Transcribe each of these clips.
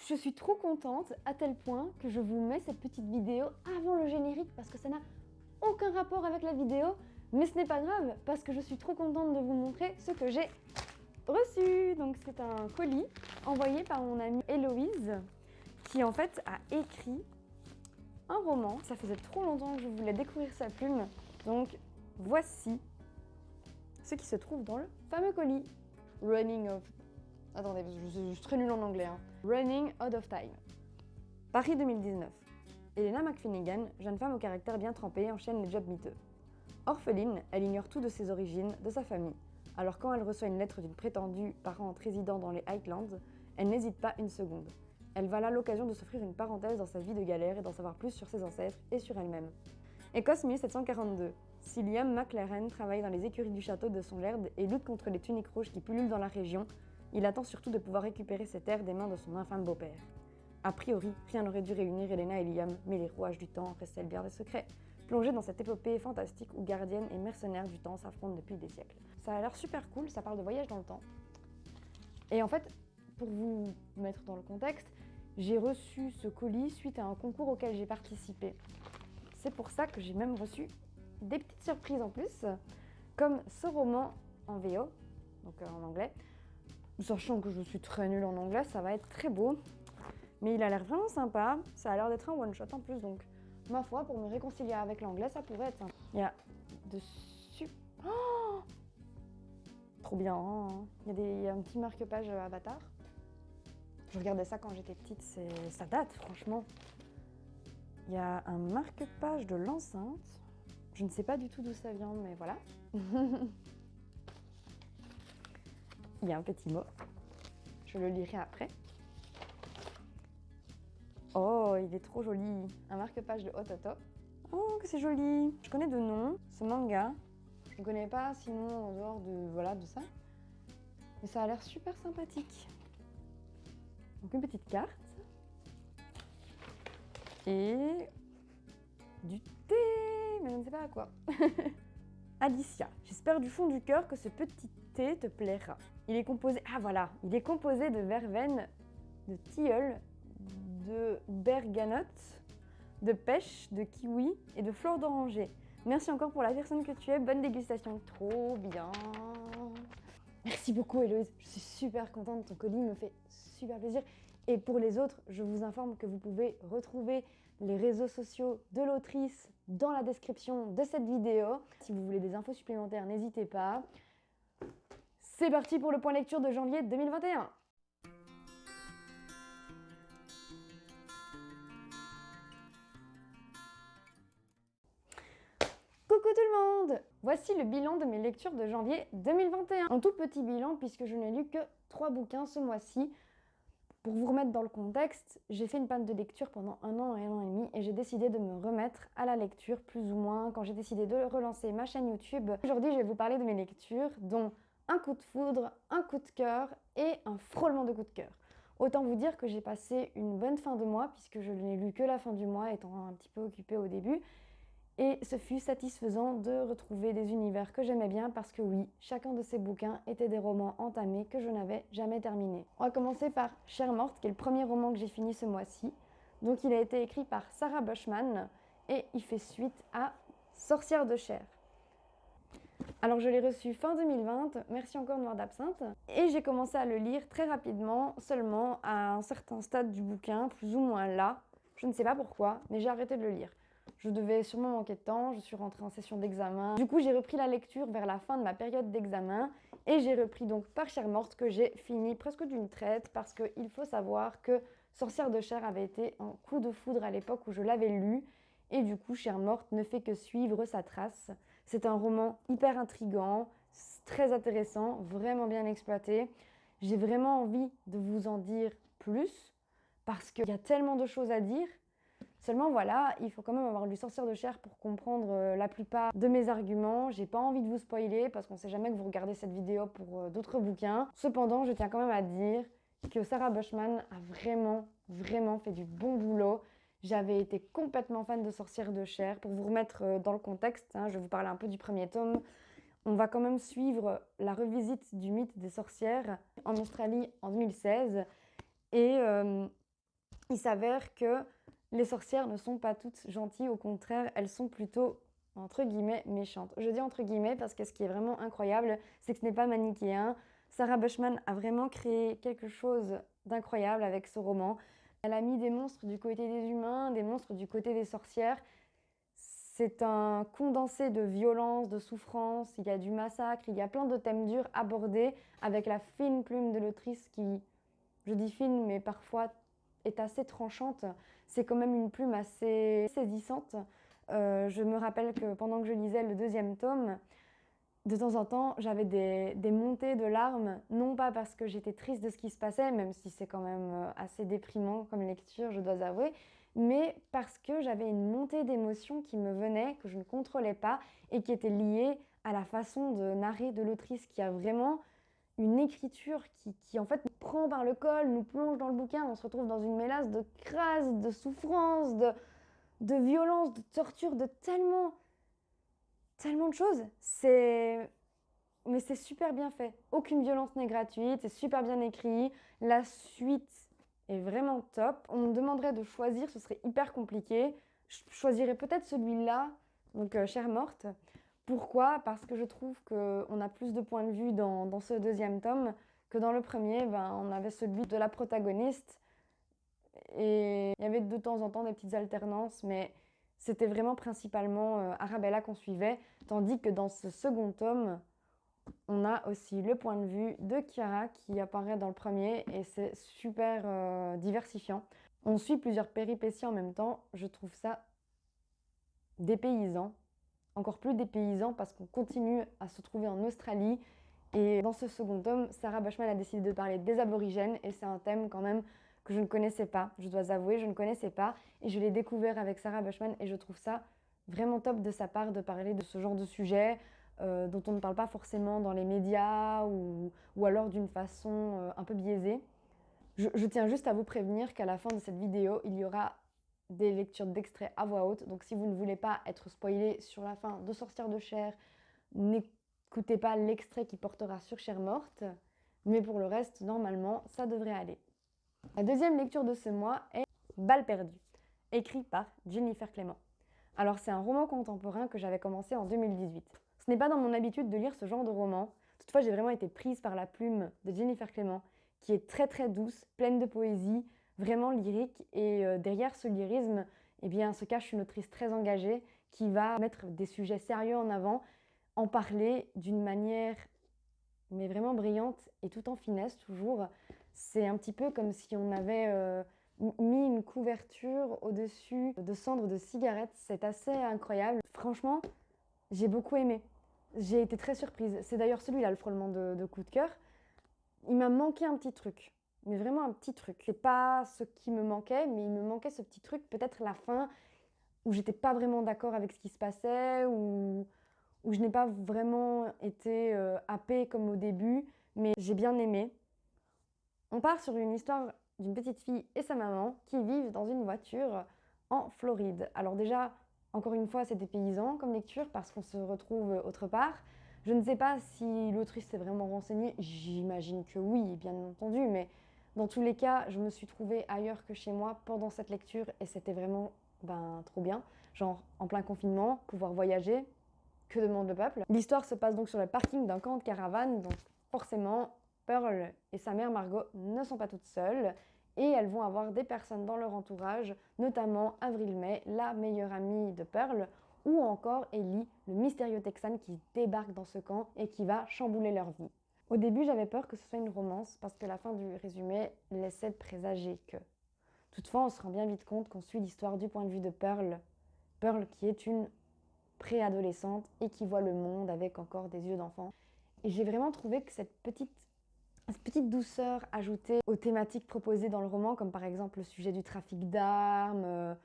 Je suis trop contente à tel point que je vous mets cette petite vidéo avant le générique parce que ça n'a aucun rapport avec la vidéo, mais ce n'est pas grave parce que je suis trop contente de vous montrer ce que j'ai reçu. Donc c'est un colis envoyé par mon amie Héloïse qui en fait a écrit un roman. Ça faisait trop longtemps que je voulais découvrir sa plume, donc voici ce qui se trouve dans le fameux colis. Running of... Attendez, parce que je suis très nulle en anglais. Running Out of Time. Paris 2019. Elena McFinnigan, jeune femme au caractère bien trempé, enchaîne les jobs miteux. Orpheline, elle ignore tout de ses origines, de sa famille. Alors quand elle reçoit une lettre d'une prétendue parente résidant dans les Highlands, elle n'hésite pas une seconde. Elle va là l'occasion de s'offrir une parenthèse dans sa vie de galère et d'en savoir plus sur ses ancêtres et sur elle-même. Écosse 1742. Si Liam McLaren travaille dans les écuries du château de son laird et lutte contre les tuniques rouges qui pullulent dans la région, il attend surtout de pouvoir récupérer ses terres des mains de son infâme beau-père. A priori, rien n'aurait dû réunir Elena et Liam, mais les rouages du temps restaient bien des secrets, plongés dans cette épopée fantastique où gardiennes et mercenaires du temps s'affrontent depuis des siècles. Ça a l'air super cool, ça parle de voyage dans le temps. Et en fait, pour vous mettre dans le contexte, j'ai reçu ce colis suite à un concours auquel j'ai participé. C'est pour ça que j'ai même reçu des petites surprises en plus, comme ce roman en VO, donc en anglais. Sachant que je suis très nulle en anglais, ça va être très beau. Mais il a l'air vraiment sympa, ça a l'air d'être un one-shot en plus, donc ma foi, pour me réconcilier avec l'anglais, ça pourrait être sympa. Il y a de oh, trop bien, hein. Il y a un petit marque-page Avatar. Je regardais ça quand j'étais petite, ça date franchement. Il y a un marque-page de l'enceinte. Je ne sais pas du tout d'où ça vient, mais voilà. Il y a un petit mot. Je le lirai après. Oh, il est trop joli. Un marque-page de Ototo. Oh, que c'est joli. Je connais de nom, ce manga. Je ne connais pas sinon en dehors de ça. Mais ça a l'air super sympathique. Donc une petite carte. Et du thé, mais je ne sais pas à quoi. Alicia, j'espère du fond du cœur que ce petit thé te plaira. Il est composé, il est composé de verveine, de tilleul, de bergamote, de pêche, de kiwi et de fleurs d'oranger. Merci encore pour la personne que tu es, bonne dégustation. Trop bien. Merci beaucoup Héloïse, je suis super contente, ton colis me fait super plaisir. Et pour les autres, je vous informe que vous pouvez retrouver les réseaux sociaux de l'autrice dans la description de cette vidéo. Si vous voulez des infos supplémentaires, n'hésitez pas. C'est parti pour le point lecture de janvier 2021. Coucou tout le monde! Voici le bilan de mes lectures de janvier 2021. Un tout petit bilan puisque je n'ai lu que 3 bouquins ce mois-ci. Pour vous remettre dans le contexte, j'ai fait une panne de lecture pendant 1 an et 1 an et demi et j'ai décidé de me remettre à la lecture plus ou moins quand j'ai décidé de relancer ma chaîne YouTube. Aujourd'hui, je vais vous parler de mes lectures, dont un coup de foudre, un coup de cœur et un frôlement de coup de cœur. Autant vous dire que j'ai passé une bonne fin de mois puisque je n'ai lu que la fin du mois étant un petit peu occupée au début. Et ce fut satisfaisant de retrouver des univers que j'aimais bien parce que oui, chacun de ces bouquins était des romans entamés que je n'avais jamais terminés. On va commencer par Chère morte, qui est le premier roman que j'ai fini ce mois-ci. Donc il a été écrit par Sarah Bushman et il fait suite à Sorcière de chair. Alors je l'ai reçu fin 2020, merci encore Noir d'Absinthe, et j'ai commencé à le lire très rapidement, seulement à un certain stade du bouquin, plus ou moins là. Je ne sais pas pourquoi, mais j'ai arrêté de le lire. Je devais sûrement manquer de temps, je suis rentrée en session d'examen. Du coup, j'ai repris la lecture vers la fin de ma période d'examen et j'ai repris donc par Chère morte que j'ai fini presque d'une traite parce qu'il faut savoir que Sorcière de chair avait été un coup de foudre à l'époque où je l'avais lu et du coup, Chère morte ne fait que suivre sa trace. C'est un roman hyper intriguant, très intéressant, vraiment bien exploité. J'ai vraiment envie de vous en dire plus parce qu'il y a tellement de choses à dire. Seulement voilà, il faut quand même avoir lu Sorcière de chair pour comprendre la plupart de mes arguments. J'ai pas envie de vous spoiler parce qu'on sait jamais que vous regardez cette vidéo pour d'autres bouquins. Cependant, je tiens quand même à dire que Sarah Bushman a vraiment fait du bon boulot. J'avais été complètement fan de Sorcière de chair. Pour vous remettre dans le contexte, je vais vous parler un peu du premier tome. On va quand même suivre la revisite du mythe des sorcières en Australie en 2016. Et il s'avère que les sorcières ne sont pas toutes gentilles, au contraire, elles sont plutôt, entre guillemets, méchantes. Je dis entre guillemets parce que ce qui est vraiment incroyable, c'est que ce n'est pas manichéen. Sarah Bushman a vraiment créé quelque chose d'incroyable avec ce roman. Elle a mis des monstres du côté des humains, des monstres du côté des sorcières. C'est un condensé de violence, de souffrance, il y a du massacre, il y a plein de thèmes durs abordés avec la fine plume de l'autrice qui, je dis fine, mais parfois est assez tranchante. C'est quand même une plume assez saisissante. Je me rappelle que pendant que je lisais le deuxième tome, de temps en temps, j'avais des montées de larmes, non pas parce que j'étais triste de ce qui se passait, même si c'est quand même assez déprimant comme lecture, je dois avouer, mais parce que j'avais une montée d'émotions qui me venait, que je ne contrôlais pas, et qui était liée à la façon de narrer de l'autrice, qui a vraiment une écriture qui en fait nous prend par le col, nous plonge dans le bouquin, on se retrouve dans une mélasse de crasse, de souffrance, de violence, de torture, de tellement de choses. Mais c'est super bien fait. Aucune violence n'est gratuite, c'est super bien écrit. La suite est vraiment top. On me demanderait de choisir, ce serait hyper compliqué. Je choisirais peut-être celui-là, donc Chère morte. Pourquoi? Parce que je trouve qu'on a plus de points de vue dans ce deuxième tome que dans le premier. Ben, on avait celui de la protagoniste et il y avait de temps en temps des petites alternances, mais c'était vraiment principalement Arabella qu'on suivait, tandis que dans ce second tome, on a aussi le point de vue de Chiara qui apparaît dans le premier et c'est super diversifiant. On suit plusieurs péripéties en même temps, je trouve ça dépaysant, encore plus dépaysant parce qu'on continue à se trouver en Australie et dans ce second tome, Sarah Bushman a décidé de parler des aborigènes et c'est un thème quand même que je ne connaissais pas, je dois avouer, je ne connaissais pas et je l'ai découvert avec Sarah Bushman et je trouve ça vraiment top de sa part de parler de ce genre de sujet dont on ne parle pas forcément dans les médias ou alors d'une façon un peu biaisée. Je tiens juste à vous prévenir qu'à la fin de cette vidéo, il y aura des lectures d'extraits à voix haute. Donc si vous ne voulez pas être spoilé sur la fin de Sorcière de chair, n'écoutez pas l'extrait qui portera sur Chère morte. Mais pour le reste, normalement, ça devrait aller. La deuxième lecture de ce mois est Balle perdue, écrit par Jennifer Clément. Alors c'est un roman contemporain que j'avais commencé en 2018. Ce n'est pas dans mon habitude de lire ce genre de roman. Toutefois, j'ai vraiment été prise par la plume de Jennifer Clément, qui est très très douce, pleine de poésie, vraiment lyrique. Et derrière ce lyrisme, eh bien, se cache une autrice très engagée qui va mettre des sujets sérieux en avant, en parler d'une manière mais vraiment brillante et tout en finesse toujours. C'est un petit peu comme si on avait mis une couverture au-dessus de cendres de cigarettes. C'est assez incroyable. Franchement, j'ai beaucoup aimé. J'ai été très surprise. C'est d'ailleurs celui-là le frôlement de coup de cœur. Il m'a manqué un petit truc, mais vraiment un petit truc. C'est pas ce qui me manquait, mais il me manquait ce petit truc, peut-être la fin, où j'étais pas vraiment d'accord avec ce qui se passait, où je n'ai pas vraiment été happée comme au début, mais j'ai bien aimé. On part sur une histoire d'une petite fille et sa maman qui vivent dans une voiture en Floride. Alors déjà, encore une fois, c'est dépaysant comme lecture parce qu'on se retrouve autre part. Je ne sais pas si l'autrice s'est vraiment renseignée, j'imagine que oui, bien entendu, mais dans tous les cas, je me suis trouvée ailleurs que chez moi pendant cette lecture et c'était vraiment trop bien. Genre en plein confinement, pouvoir voyager, que demande le peuple? L'histoire se passe donc sur le parking d'un camp de caravane, donc forcément, Pearl et sa mère Margot ne sont pas toutes seules et elles vont avoir des personnes dans leur entourage, notamment Avril May, la meilleure amie de Pearl, ou encore Ellie, le mystérieux Texan qui débarque dans ce camp et qui va chambouler leur vie. Au début, j'avais peur que ce soit une romance parce que la fin du résumé laissait présager que. Toutefois, on se rend bien vite compte qu'on suit l'histoire du point de vue de Pearl. Pearl qui est une préadolescente et qui voit le monde avec encore des yeux d'enfant. Et j'ai vraiment trouvé que cette petite douceur ajoutée aux thématiques proposées dans le roman, comme par exemple le sujet du trafic d'armes,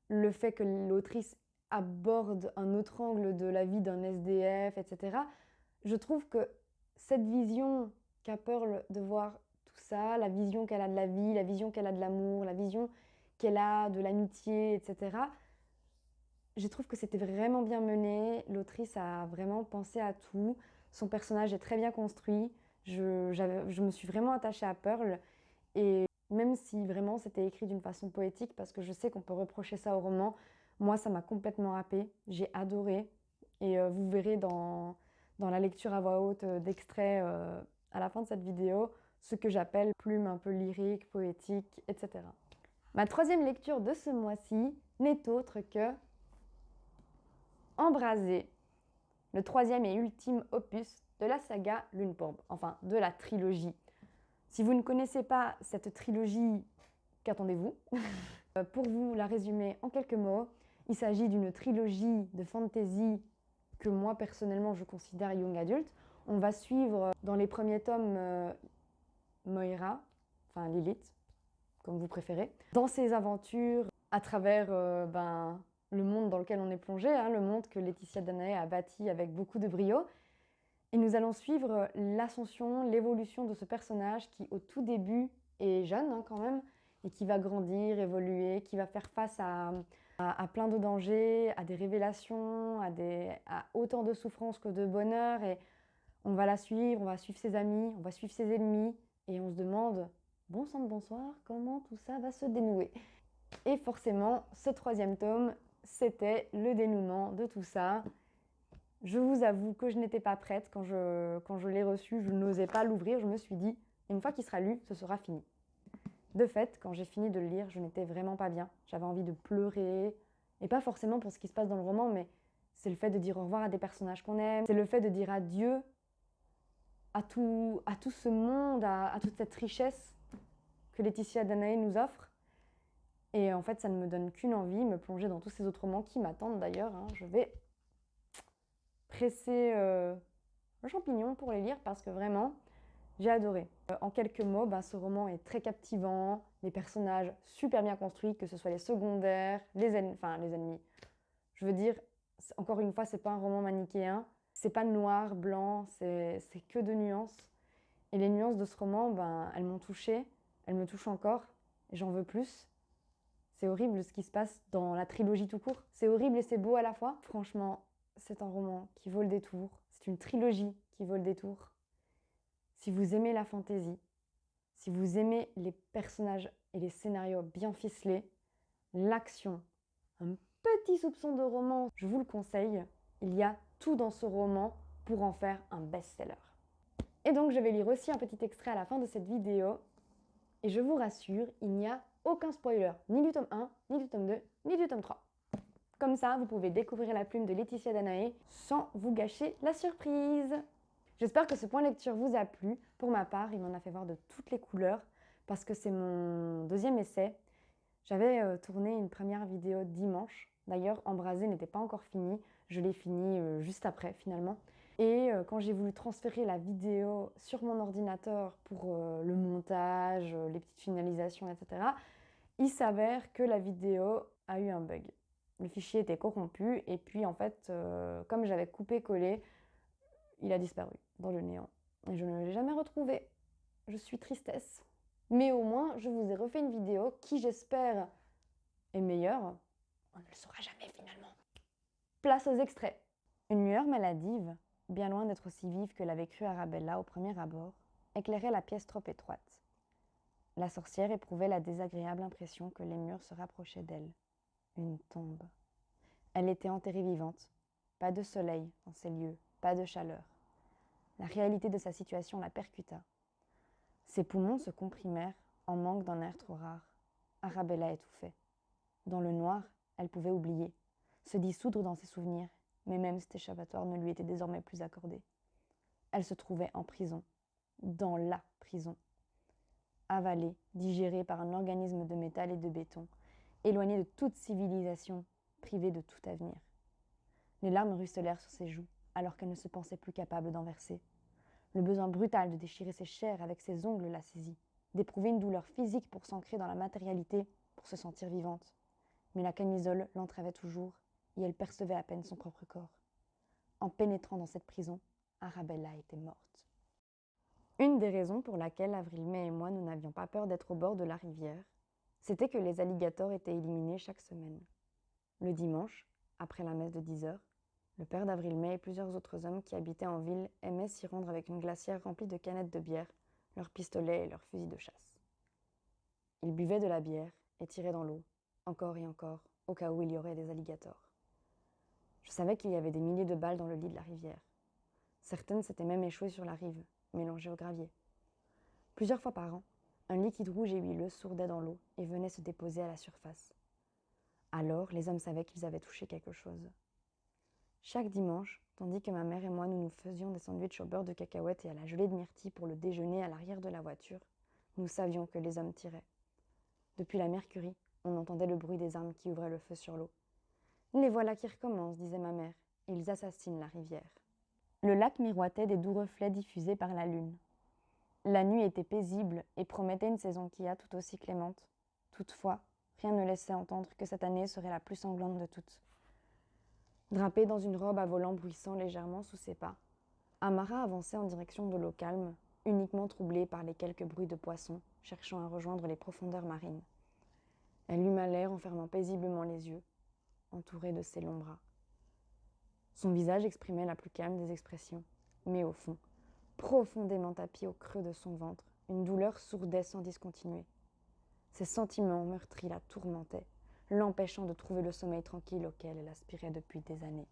le fait que l'autrice aborde un autre angle de la vie d'un SDF, etc. Je trouve que cette vision qu'a Pearl de voir tout ça, la vision qu'elle a de la vie, la vision qu'elle a de l'amour, la vision qu'elle a de l'amitié, etc., je trouve que c'était vraiment bien mené. L'autrice a vraiment pensé à tout. Son personnage est très bien construit. Je me suis vraiment attachée à Pearl. Et même si vraiment c'était écrit d'une façon poétique, parce que je sais qu'on peut reprocher ça au roman. Moi, ça m'a complètement happée, j'ai adoré. Et vous verrez dans la lecture à voix haute d'extraits à la fin de cette vidéo, ce que j'appelle plume un peu lyrique, poétique, etc. Ma troisième lecture de ce mois-ci n'est autre que Embrasé, le troisième et ultime opus de la saga Lune Pourbe, enfin de la trilogie. Si vous ne connaissez pas cette trilogie, qu'attendez-vous? Pour vous la résumer en quelques mots, il s'agit d'une trilogie de fantasy que moi personnellement je considère young adult. On va suivre dans les premiers tomes Moira, enfin Lilith, comme vous préférez, dans ses aventures à travers le monde dans lequel on est plongé, hein, le monde que Laetitia Danae a bâti avec beaucoup de brio. Et nous allons suivre l'ascension, l'évolution de ce personnage qui au tout début est jeune hein, quand même, et qui va grandir, évoluer, qui va faire face à plein de dangers, à des révélations, à autant de souffrances que de bonheur. Et on va la suivre, on va suivre ses amis, on va suivre ses ennemis, et on se demande, bon sang de bonsoir, comment tout ça va se dénouer? Et forcément, ce troisième tome, c'était le dénouement de tout ça. Je vous avoue que je n'étais pas prête quand je l'ai reçu, je n'osais pas l'ouvrir, je me suis dit, une fois qu'il sera lu, ce sera fini. De fait, quand j'ai fini de le lire, je n'étais vraiment pas bien. J'avais envie de pleurer, et pas forcément pour ce qui se passe dans le roman, mais c'est le fait de dire au revoir à des personnages qu'on aime, c'est le fait de dire adieu à tout ce monde, à toute cette richesse que Laetitia Danae nous offre. Et en fait, ça ne me donne qu'une envie, me plonger dans tous ces autres romans qui m'attendent d'ailleurs. Hein. Je vais presser le champignon pour les lire parce que vraiment, j'ai adoré. En quelques mots, ce roman est très captivant, les personnages super bien construits, que ce soit les secondaires, les ennemis. Je veux dire, encore une fois, c'est pas un roman manichéen, c'est pas noir, blanc, c'est que de nuances. Et les nuances de ce roman, elles m'ont touchée, elles me touchent encore, et j'en veux plus. C'est horrible ce qui se passe dans la trilogie tout court. C'est horrible et c'est beau à la fois. Franchement, c'est un roman qui vaut le détour. C'est une trilogie qui vaut le détour. Si vous aimez la fantaisie, si vous aimez les personnages et les scénarios bien ficelés, l'action, un petit soupçon de romance, je vous le conseille. Il y a tout dans ce roman pour en faire un best-seller. Et donc je vais lire aussi un petit extrait à la fin de cette vidéo. Et je vous rassure, il n'y a aucun spoiler, ni du tome 1, ni du tome 2, ni du tome 3. Comme ça, vous pouvez découvrir la plume de Laetitia Danae sans vous gâcher la surprise. J'espère que ce point lecture vous a plu. Pour ma part, il m'en a fait voir de toutes les couleurs parce que c'est mon deuxième essai. J'avais tourné une première vidéo dimanche. D'ailleurs, Embrasé n'était pas encore fini. Je l'ai fini juste après finalement. Et quand j'ai voulu transférer la vidéo sur mon ordinateur pour le montage, les petites finalisations, etc., il s'avère que la vidéo a eu un bug. Le fichier était corrompu et puis en fait, comme j'avais coupé-collé, il a disparu dans le néant. Et je ne l'ai jamais retrouvé. Je suis tristesse. Mais au moins, je vous ai refait une vidéo qui, j'espère, est meilleure. On ne le saura jamais finalement. Place aux extraits. Une lueur maladive, bien loin d'être aussi vive que l'avait cru Arabella au premier abord, éclairait la pièce trop étroite. La sorcière éprouvait la désagréable impression que les murs se rapprochaient d'elle. Une tombe. Elle était enterrée vivante. Pas de soleil dans ces lieux, pas de chaleur. La réalité de sa situation la percuta. Ses poumons se comprimèrent en manque d'un air trop rare. Arabella étouffait. Dans le noir, elle pouvait oublier, se dissoudre dans ses souvenirs, mais même cet échappatoire ne lui était désormais plus accordé. Elle se trouvait en prison, dans la prison. Avalée, digérée par un organisme de métal et de béton, éloignée de toute civilisation, privée de tout avenir. Les larmes ruisselèrent sur ses joues, alors qu'elle ne se pensait plus capable d'en verser. Le besoin brutal de déchirer ses chairs avec ses ongles la saisit, d'éprouver une douleur physique pour s'ancrer dans la matérialité, pour se sentir vivante. Mais la camisole l'entravait toujours, et elle percevait à peine son propre corps. En pénétrant dans cette prison, Arabella était morte. Une des raisons pour laquelle Avril May et moi nous n'avions pas peur d'être au bord de la rivière, c'était que les alligators étaient éliminés chaque semaine. Le dimanche, après la messe de 10h, le père d'Avril May et plusieurs autres hommes qui habitaient en ville aimaient s'y rendre avec une glacière remplie de canettes de bière, leurs pistolets et leurs fusils de chasse. Il buvait de la bière et tirait dans l'eau, encore et encore, au cas où il y aurait des alligators. Je savais qu'il y avait des milliers de balles dans le lit de la rivière. Certaines s'étaient même échouées sur la rive, mélangées au gravier. Plusieurs fois par an, un liquide rouge et huileux sourdait dans l'eau et venait se déposer à la surface. Alors, les hommes savaient qu'ils avaient touché quelque chose. Chaque dimanche, tandis que ma mère et moi nous faisions des sandwichs au beurre de cacahuète et à la gelée de myrtille pour le déjeuner à l'arrière de la voiture, nous savions que les hommes tiraient. Depuis la Mercury, on entendait le bruit des armes qui ouvraient le feu sur l'eau. « Les voilà qui recommencent », disait ma mère. « Ils assassinent la rivière. » Le lac miroitait des doux reflets diffusés par la lune. La nuit était paisible et promettait une saison qui a tout aussi clémente. Toutefois, rien ne laissait entendre que cette année serait la plus sanglante de toutes. Drapé dans une robe à volants bruissant légèrement sous ses pas, Amara avançait en direction de l'eau calme, uniquement troublée par les quelques bruits de poissons cherchant à rejoindre les profondeurs marines. Elle huma l'air en fermant paisiblement les yeux, entourée de ses longs bras. Son visage exprimait la plus calme des expressions, mais au fond, profondément tapie au creux de son ventre, une douleur sourdait sans discontinuer. Ses sentiments meurtris la tourmentaient, l'empêchant de trouver le sommeil tranquille auquel elle aspirait depuis des années.